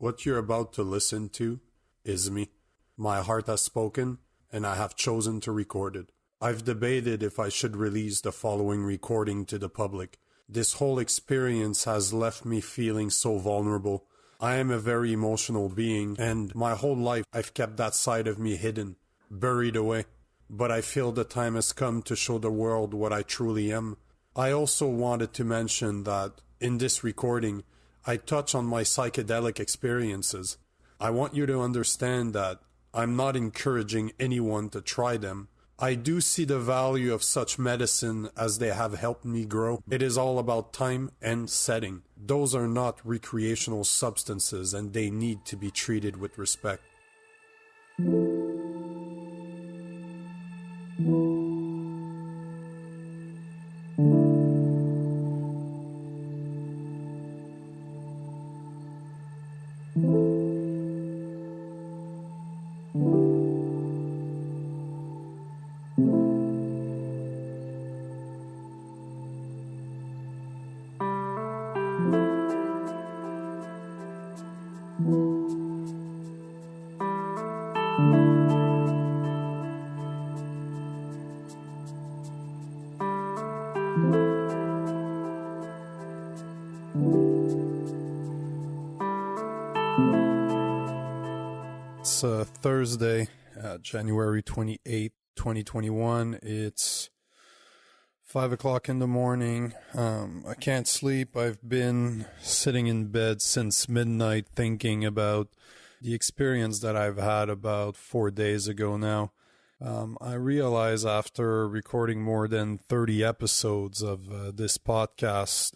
What you're about to listen to is me. My heart has spoken, and I have chosen to record it. I've debated if I should release the following recording to the public. This whole experience has left me feeling so vulnerable. I am a very emotional being, and my whole life I've kept that side of me hidden, buried away. But I feel the time has come to show the world what I truly am. I also wanted to mention that in this recording, I touch on my psychedelic experiences. I want you to understand that I'm not encouraging anyone to try them. I do see the value of such medicine as they have helped me grow. It is all about time and setting. Those are not recreational substances, and they need to be treated with respect. It's Thursday, January 28th, 2021. It's 5 o'clock in the morning. I can't sleep. I've been sitting in bed since midnight thinking about the experience that I've had about 4 days ago now. I realize after recording more than 30 episodes of this podcast,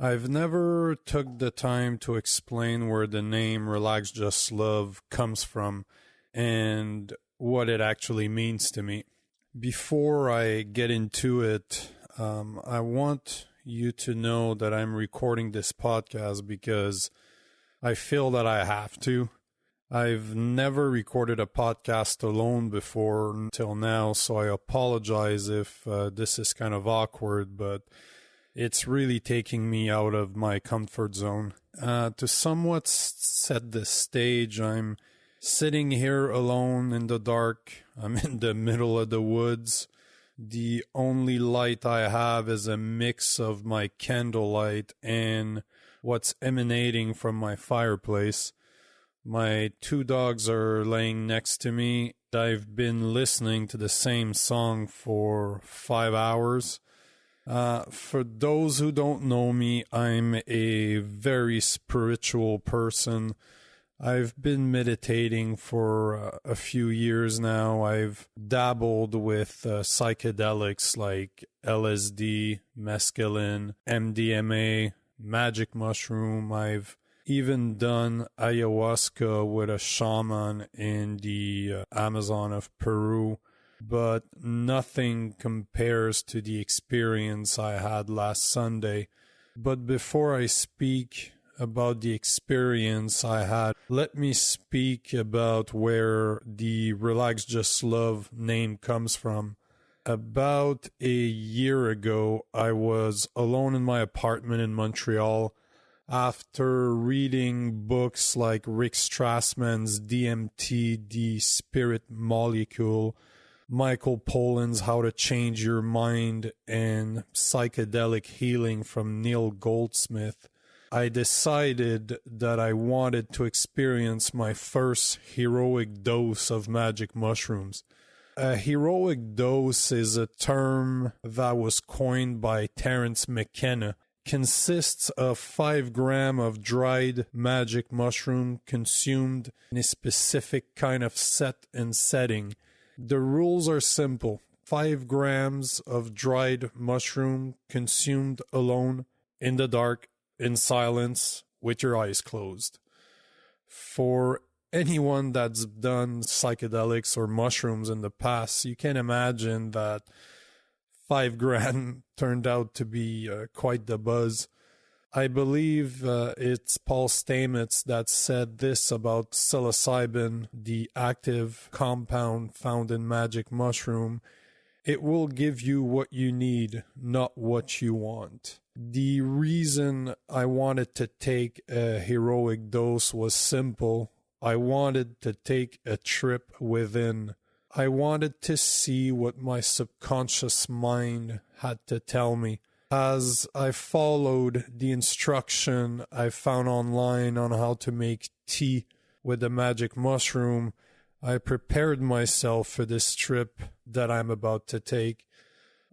I've never took the time to explain where the name Relax Just Love comes from and what it actually means to me. Before I get into it, I want you to know that I'm recording this podcast because I feel that I have to. I've never recorded a podcast alone before until now, so I apologize if this is kind of awkward, but it's really taking me out of my comfort zone. To somewhat set the stage, I'm sitting here alone in the dark. I'm in the middle of the woods. The only light I have is a mix of my candlelight and what's emanating from my fireplace. My 2 dogs are laying next to me. I've been listening to the same song for 5 hours. For those who don't know me, I'm a very spiritual person. I've been meditating for a few years now. I've dabbled with psychedelics like LSD, mescaline, MDMA, magic mushroom. I've even done ayahuasca with a shaman in the Amazon of Peru. But nothing compares to the experience I had last Sunday. But before I speak about the experience I had, let me speak about where the Relax Just Love name comes from. About a year ago, I was alone in my apartment in Montreal after reading books like Rick Strassman's DMT, The Spirit Molecule, Michael Pollan's How to Change Your Mind, and Psychedelic Healing from Neil Goldsmith. I decided that I wanted to experience my first heroic dose of magic mushrooms. A heroic dose is a term that was coined by Terence McKenna. Consists of 5 grams of dried magic mushroom consumed in a specific kind of set and setting. The rules are simple. 5 grams of dried mushroom consumed alone, in the dark, in silence, with your eyes closed. For anyone that's done psychedelics or mushrooms in the past, you can imagine that 5 grams turned out to be quite the buzz. I believe it's Paul Stamets that said this about psilocybin, the active compound found in magic mushroom. It will give you what you need, not what you want. The reason I wanted to take a heroic dose was simple. I wanted to take a trip within. I wanted to see what my subconscious mind had to tell me. As I followed the instruction I found online on how to make tea with the magic mushroom, I prepared myself for this trip that I'm about to take.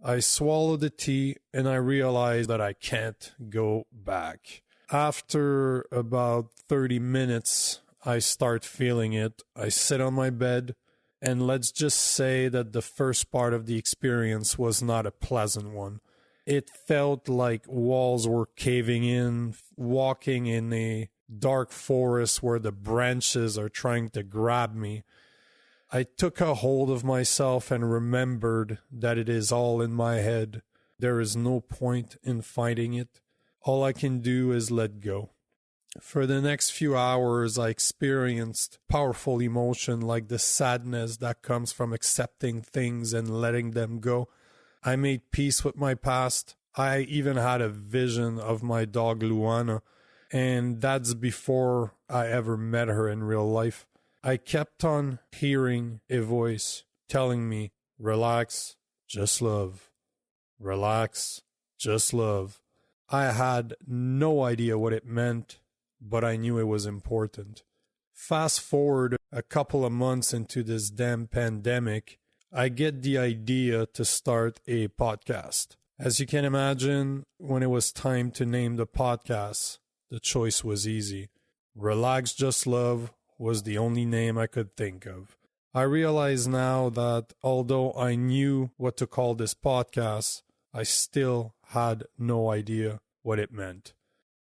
I swallowed the tea and I realized that I can't go back. After about 30 minutes, I start feeling it. I sit on my bed, and let's just say that the first part of the experience was not a pleasant one. It felt like walls were caving in, walking in a dark forest where the branches are trying to grab me. I took a hold of myself and remembered that it is all in my head. There is no point in fighting it. All I can do is let go. For the next few hours, I experienced powerful emotion like the sadness that comes from accepting things and letting them go. I made peace with my past. I even had a vision of my dog Luana, and that's before I ever met her in real life. I kept on hearing a voice telling me, relax, just love. Relax, just love. I had no idea what it meant, but I knew it was important. Fast forward a couple of months into this damn pandemic, I get the idea to start a podcast. As you can imagine, when it was time to name the podcast, the choice was easy. Relax, Just Love was the only name I could think of. I realize now that although I knew what to call this podcast, I still had no idea what it meant.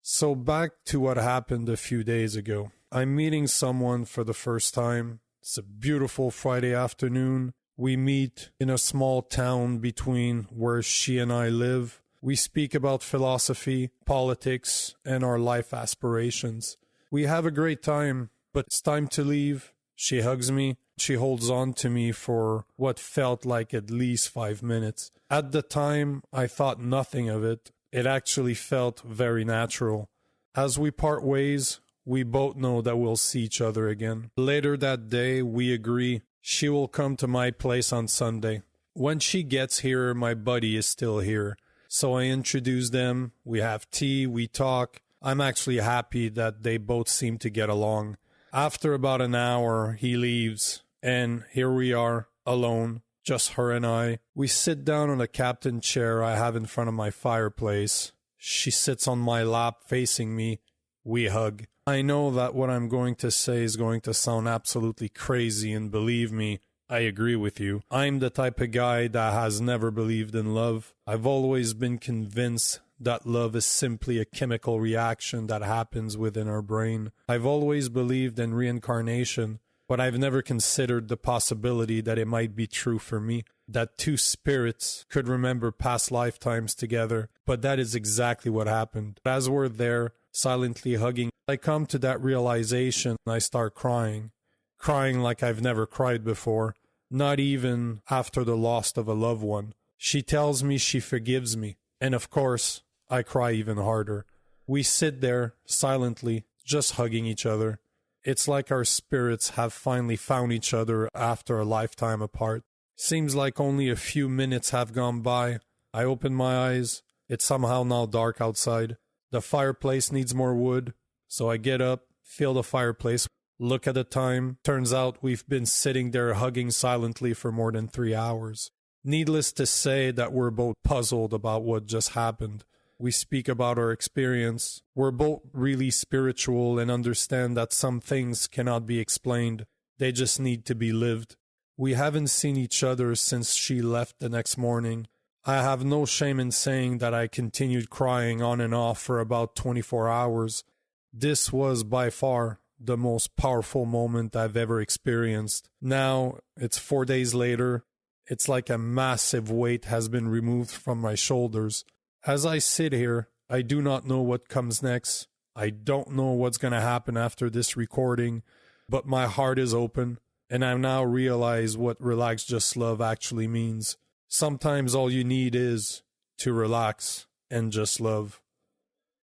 So back to what happened a few days ago. I'm meeting someone for the first time. It's a beautiful Friday afternoon. We meet in a small town between where she and I live. We speak about philosophy, politics, and our life aspirations. We have a great time, but it's time to leave. She hugs me. She holds on to me for what felt like at least 5 minutes. At the time, I thought nothing of it. It actually felt very natural. As we part ways, we both know that we'll see each other again. Later that day, we agree she will come to my place on Sunday. When she gets here, my buddy is still here. So I introduce them, we have tea, we talk. I'm actually happy that they both seem to get along. After about an hour, he leaves, and here we are, alone, just her and I. We sit down on a captain chair I have in front of my fireplace. She sits on my lap facing me. We hug. I know that what I'm going to say is going to sound absolutely crazy, and believe me, I agree with you. I'm the type of guy that has never believed in love. I've always been convinced that love is simply a chemical reaction that happens within our brain. I've always believed in reincarnation, but I've never considered the possibility that it might be true for me, that two spirits could remember past lifetimes together. But that is exactly what happened. As we're there, silently hugging, I come to that realization and I start crying. Crying like I've never cried before, not even after the loss of a loved one. She tells me she forgives me, and of course, I cry even harder. We sit there, silently, just hugging each other. It's like our spirits have finally found each other after a lifetime apart. Seems like only a few minutes have gone by. I open my eyes. It's somehow now dark outside. The fireplace needs more wood, so I get up, fill the fireplace, look at the time. Turns out we've been sitting there hugging silently for more than 3 hours. Needless to say that we're both puzzled about what just happened. We speak about our experience. We're both really spiritual and understand that some things cannot be explained. They just need to be lived. We haven't seen each other since she left the next morning. I have no shame in saying that I continued crying on and off for about 24 hours. This was by far the most powerful moment I've ever experienced. Now, it's 4 days later. It's like a massive weight has been removed from my shoulders. As I sit here, I do not know what comes next. I don't know what's going to happen after this recording, but my heart is open, and I now realize what Relax Just Love actually means. Sometimes all you need is to relax and just love.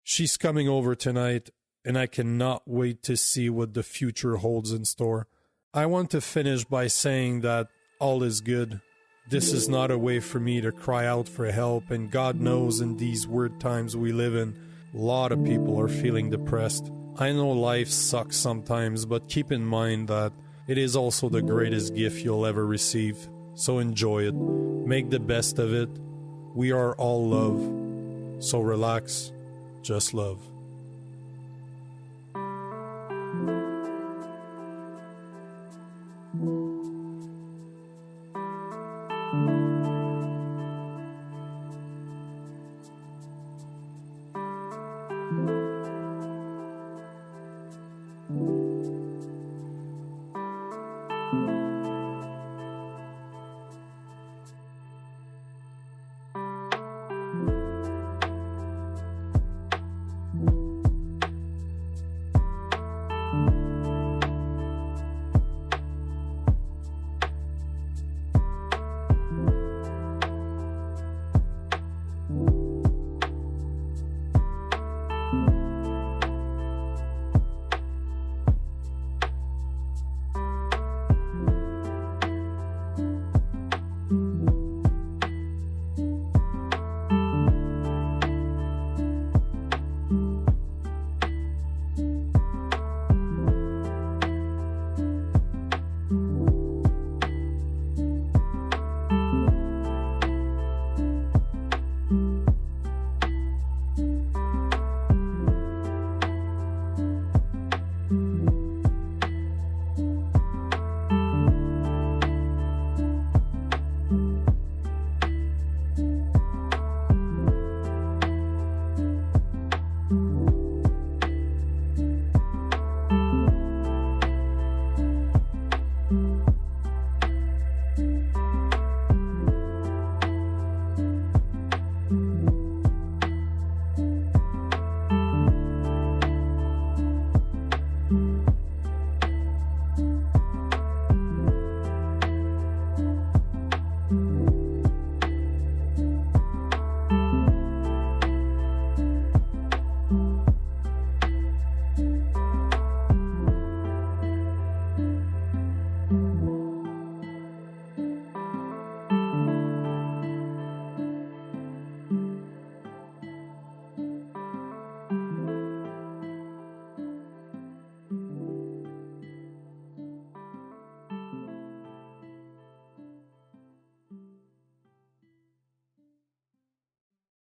She's coming over tonight, and I cannot wait to see what the future holds in store. I want to finish by saying that all is good. This is not a way for me to cry out for help, and God knows in these weird times we live in, a lot of people are feeling depressed. I know life sucks sometimes, but keep in mind that it is also the greatest gift you'll ever receive. So enjoy it. Make the best of it. We are all love. So relax. Just love.